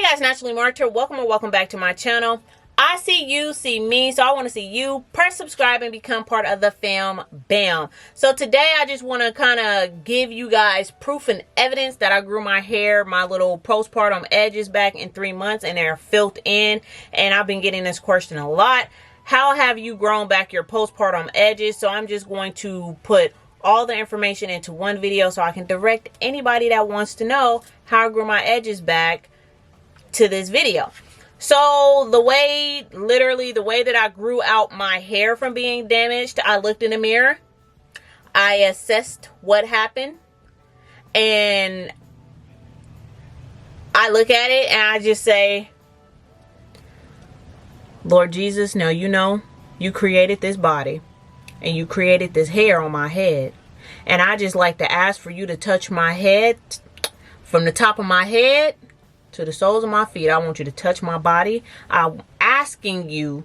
guys, Naturally Marked here. Welcome or welcome back to my channel. I see you, see me, so I want to see you. Press subscribe and become part of the fam. Bam. So today I just want to kind of give you guys proof and evidence that I grew my hair, my little postpartum edges back in 3 months, and they're filled in. And I've been getting this question a lot. How have you grown back your postpartum edges? So I'm just going to put all the information into one video so I can direct anybody that wants to know how I grew my edges back to this video. So literally the way that I grew out my hair from being damaged, I looked in the mirror, I assessed what happened, and I look at it and I just say, Lord Jesus, now you know you created this body and you created this hair on my head, and I just like to ask for you to touch my head from the top of my head to the soles of my feet. I want you to touch my body. I'm asking you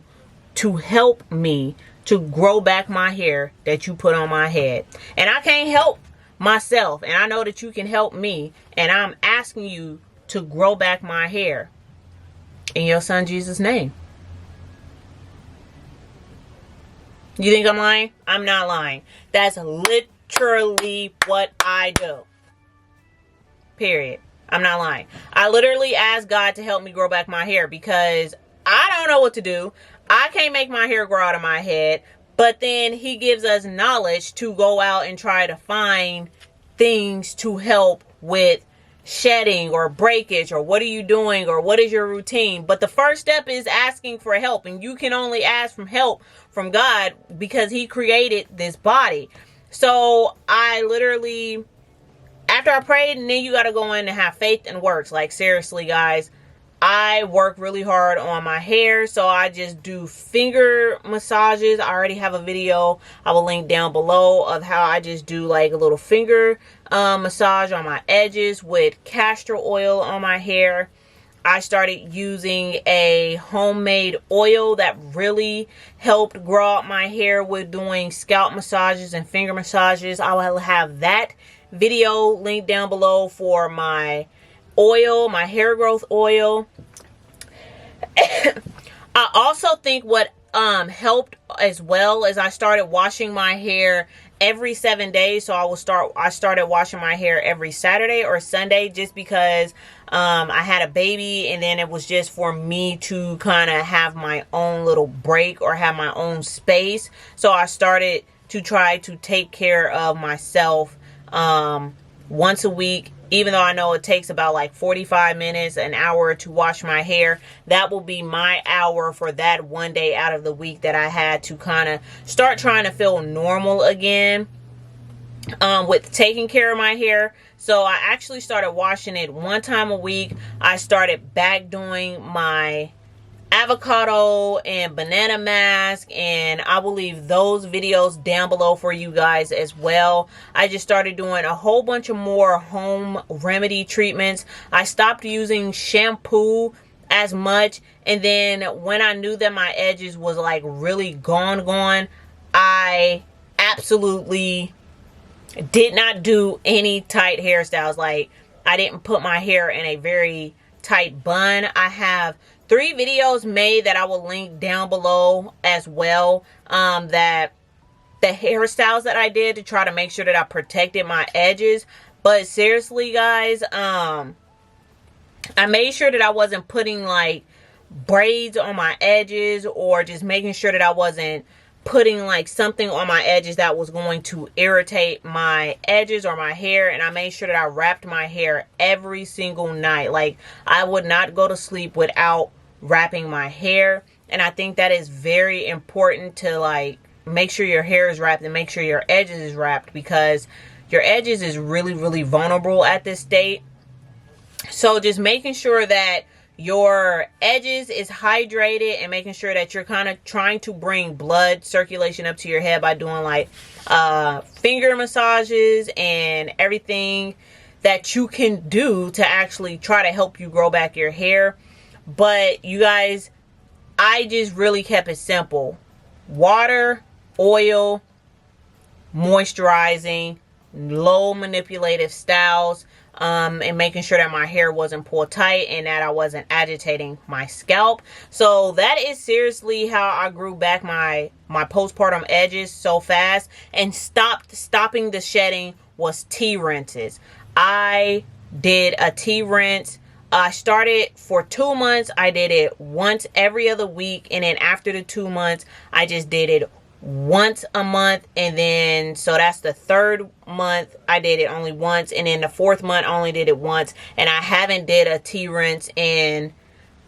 to help me to grow back my hair that you put on my head. And I can't help myself, and I know that you can help me, and I'm asking you to grow back my hair in your son Jesus' name. You think I'm lying? I'm not lying. That's literally what I do. Period. I'm not lying. I literally asked God to help me grow back my hair because I don't know what to do. I can't make my hair grow out of my head. But then he gives us knowledge to go out and try to find things to help with shedding or breakage, or what are you doing, or what is your routine. But the first step is asking for help, and you can only ask for help from God because he created this body. So I literally, after I prayed, and then you got to go in and have faith and works. Like, seriously, guys, I work really hard on my hair. So I just do finger massages. I already have a video I will link down below of how I just do like a little finger massage on my edges with castor oil on my hair. I started using a homemade oil that really helped grow out my hair with doing scalp massages and finger massages. I will have that video linked down below for my oil, my hair growth oil. I also think what helped as well is I started washing my hair every 7 days. So I started washing my hair every Saturday or Sunday, just because I had a baby, and then it was just for me to kind of have my own little break or have my own space. So I started to try to take care of myself once a week. Even though I know it takes about like 45 minutes, an hour to wash my hair, that will be my hour for that one day out of the week that I had to kind of start trying to feel normal again with taking care of my hair. So I actually started washing it one time a week. I started back doing my avocado and banana mask, and I will leave those videos down below for you guys as well. I just started doing a whole bunch of more home remedy treatments. I stopped using shampoo as much, and then when I knew that my edges was like really gone, I absolutely did not do any tight hairstyles. Like, I didn't put my hair in a very tight bun. I have 3 videos made that I will link down below as well, that the hairstyles that I did to try to make sure that I protected my edges. But seriously, guys, I made sure that I wasn't putting like braids on my edges, or just making sure that I wasn't putting like something on my edges that was going to irritate my edges or my hair. And I made sure that I wrapped my hair every single night. Like, I would not go to sleep without wrapping my hair. And I think that is very important, to like make sure your hair is wrapped and make sure your edges is wrapped, because your edges is really vulnerable at this state. So just making sure that your edges is hydrated, and making sure that you're kind of trying to bring blood circulation up to your head by doing like finger massages and everything that you can do to actually try to help you grow back your hair. But you guys, I just really kept it simple: water, oil, moisturizing, low manipulative styles. and making sure that my hair wasn't pulled tight and that I wasn't agitating my scalp. So that is seriously how I grew back my postpartum edges so fast. And stopping the shedding was tea rinses. I did a tea rinse. I started for 2 months. I did it once every other week. And then after the 2 months, I just did it once a month. And then, so that's the third month I did it only once. And then the fourth month I only did it once. And I haven't did a tea rinse in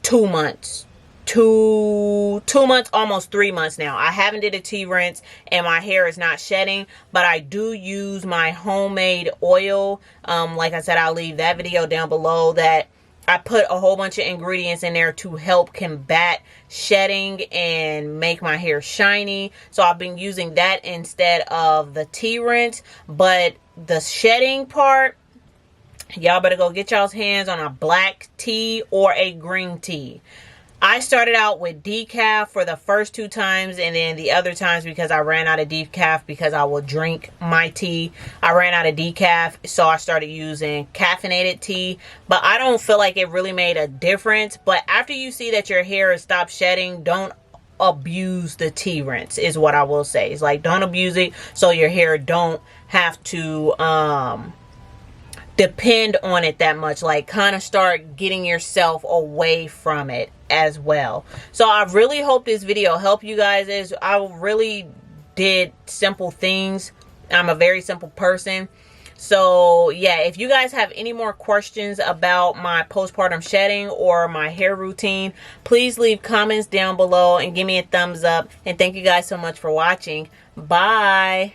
2 months. Two months, almost 3 months now. I haven't did a tea rinse and my hair is not shedding, but I do use my homemade oil. Like I said, I'll leave that video down below. That I put a whole bunch of ingredients in there to help combat shedding and make my hair shiny. So I've been using that instead of the tea rinse. But the shedding part, y'all better go get y'all's hands on a black tea or a green tea. I started out with decaf for the first 2 times, and then the other times, because I ran out of decaf, because I will drink my tea, I ran out of decaf, so I started using caffeinated tea. But I don't feel like it really made a difference. But after you see that your hair has stopped shedding, don't abuse the tea rinse, is what I will say. It's like, don't abuse it, so your hair don't have to depend on it that much. Like, kind of start getting yourself away from it as well. So I really hope this video helped you guys. I really did simple things. I'm a very simple person. So yeah, if you guys have any more questions about my postpartum shedding or my hair routine, please leave comments down below and give me a thumbs up. And thank you guys so much for watching. Bye.